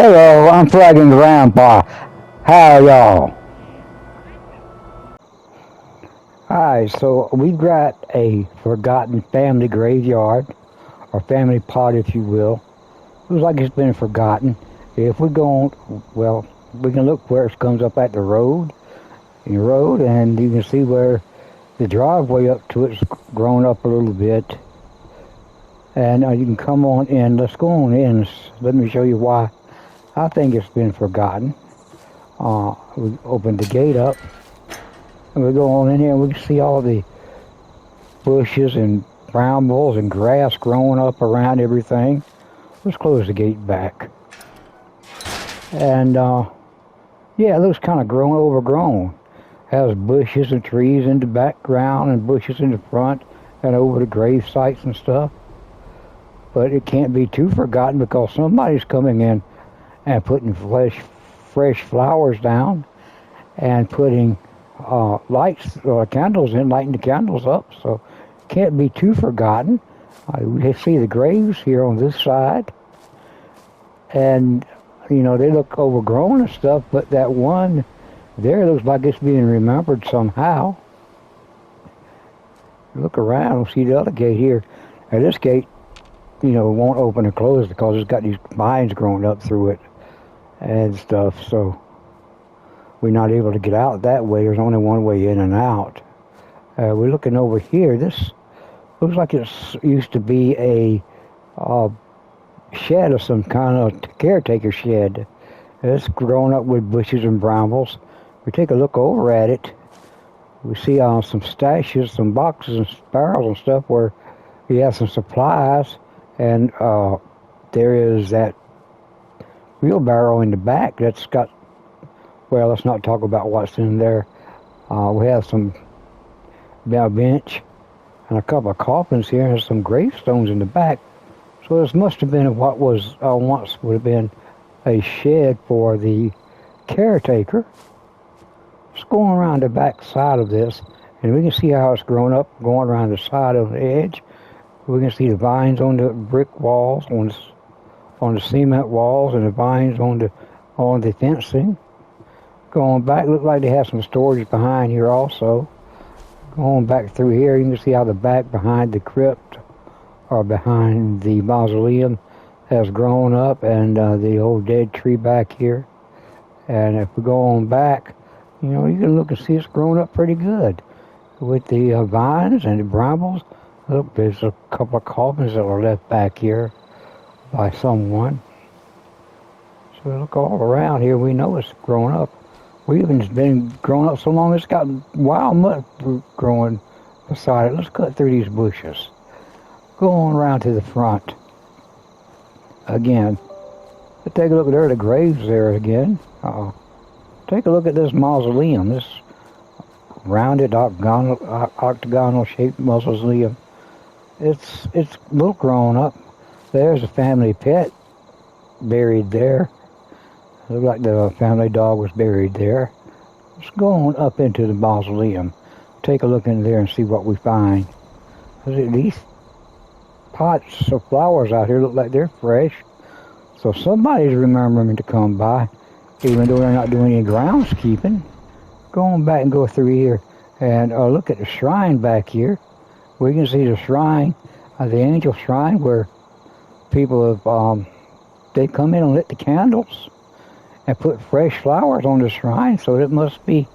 Hello, I'm Flagging Grandpa. How are y'all? Alright, so we've got a forgotten family graveyard, or family plot if you will. Looks like it's been forgotten. If we go on, well, we can look where it comes up at the road, and you can see where the driveway up to it's grown up a little bit. And you can come on in. Let's go on in. Let me show you why I think it's been forgotten. We open the gate up, and we go on in here, and we can see all the bushes and brambles and grass growing up around everything. Let's close the gate back. And yeah, it looks kind of overgrown. Has bushes and trees in the background and bushes in the front and over the grave sites and stuff. But it can't be too forgotten because somebody's coming in and putting fresh flowers down and putting lights or candles in, lighting the candles up. So it can't be too forgotten. We see the graves here on this side, and you know they look overgrown and stuff, but that one there looks like it's being remembered somehow. Look around, see the other gate here. Now this gate, you know, won't open or close because it's got these vines growing up through it and stuff, so we're not able to get out that way. There's only one way in and out. We're looking over here. This looks like it used to be a shed of some kind of caretaker shed. It's grown up with bushes and brambles. We take a look over at it. We see some stashes, some boxes and barrels and stuff where he has some supplies, and there is that wheelbarrow in the back that's got, well, let's not talk about what's in there. We have a bench and a couple of coffins here and some gravestones in the back. So this must have been what was once would have been a shed for the caretaker. Just going around the back side of this, and we can see how it's grown up, going around the side of the edge. We can see the vines on the brick walls, on the cement walls, and the vines on the fencing. Going back, look like they have some storage behind here also. Going back through here, you can see how the back behind the crypt or behind the mausoleum has grown up, and the old dead tree back here. And if we go on back, you know, you can look and see it's grown up pretty good with the vines and the brambles. Look, there's a couple of coffins that were left back here by someone. So look all around here, we know it's grown up. We even been grown up so long it's got wild mud growing beside it. Let's cut through these bushes. Go on around to the front. Again, let's take a look at there, the graves there again. Take a look at this mausoleum, this rounded octagonal shaped mausoleum. It's little grown up. There's a family pet buried there. Looks like the family dog was buried there. Let's go on up into the mausoleum. Take a look in there and see what we find. These pots of flowers out here look like they're fresh. So somebody's remembering to come by, even though they're not doing any groundskeeping. Go on back and go through here and look at the shrine back here. We can see the shrine, the angel shrine, where people have, they come in and lit the candles and put fresh flowers on the shrine, so it must be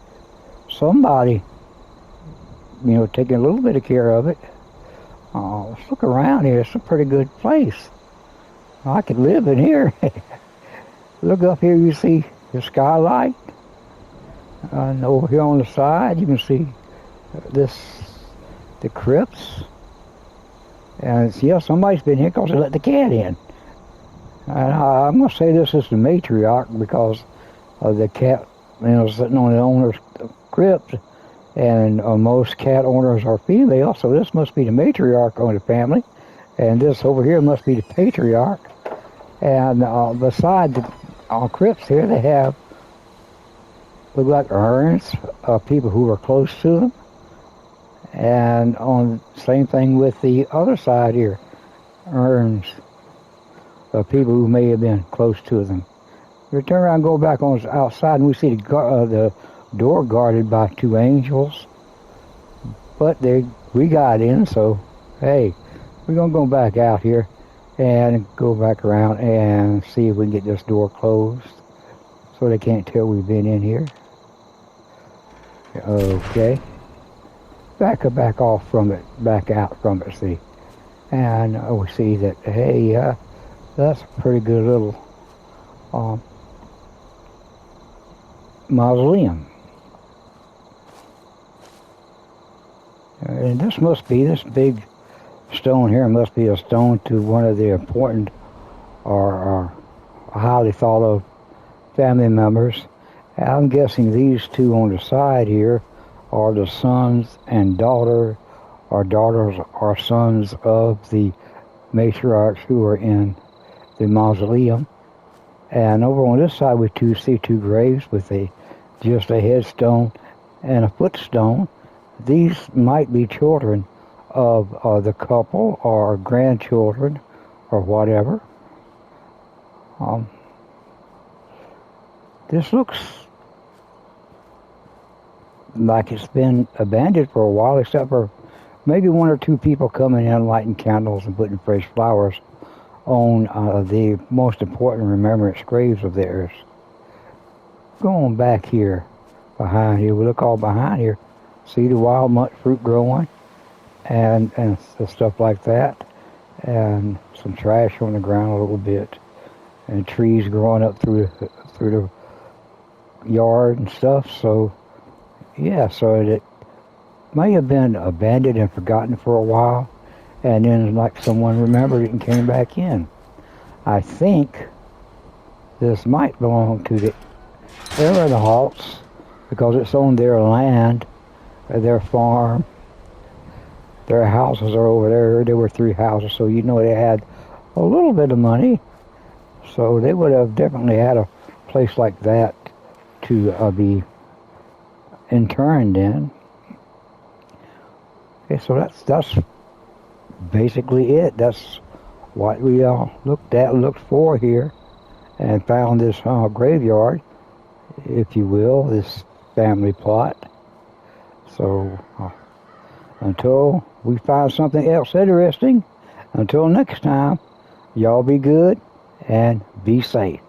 somebody, you know, taking a little bit of care of it. Let's look around here. It's a pretty good place. I could live in here. Look up here, you see the skylight. And over here on the side, you can see the crypts. And yeah, somebody's been here because they let the cat in. And I'm going to say this is the matriarch because of the cat, you know, sitting on the owner's crypt. And most cat owners are female, so this must be the matriarch of the family. And this over here must be the patriarch. And beside the crypts here, they have, look like urns of people who were close to them. And on same thing with the other side here, urns of people who may have been close to them. We turn around and go back on the outside, and we see the door guarded by 2 angels. But we got in, so hey, we're gonna go back out here and go back around and see if we can get this door closed so they can't tell we've been in here. Okay. Back off from it, back out from it, see. And we see that, hey, that's a pretty good little mausoleum. And this big stone here must be a stone to one of the important or highly thought of family members. And I'm guessing these 2 on the side here are the sons and daughters or sons of the matriarchs who are in the mausoleum. And over on this side we see 2 graves with just a headstone and a footstone. These might be children of the couple or grandchildren or whatever. This looks like it's been abandoned for a while, except for maybe 1 or 2 people coming in, lighting candles and putting fresh flowers on the most important remembrance graves of theirs. Going back here, behind here, we look all behind here, see the wild nut fruit growing and stuff like that, and some trash on the ground a little bit, and trees growing up through the yard and stuff. So yeah, so it may have been abandoned and forgotten for a while, and then like someone remembered it and came back in. I think this might belong to the Halts because it's on their land, their farm. Their houses are over there. There were 3 houses, so they had a little bit of money. So they would have definitely had a place like that to be interned in. Okay, so that's basically it. That's what we looked for here, and found this graveyard, if you will, this family plot. So until we find something else interesting, until next time, y'all be good and be safe.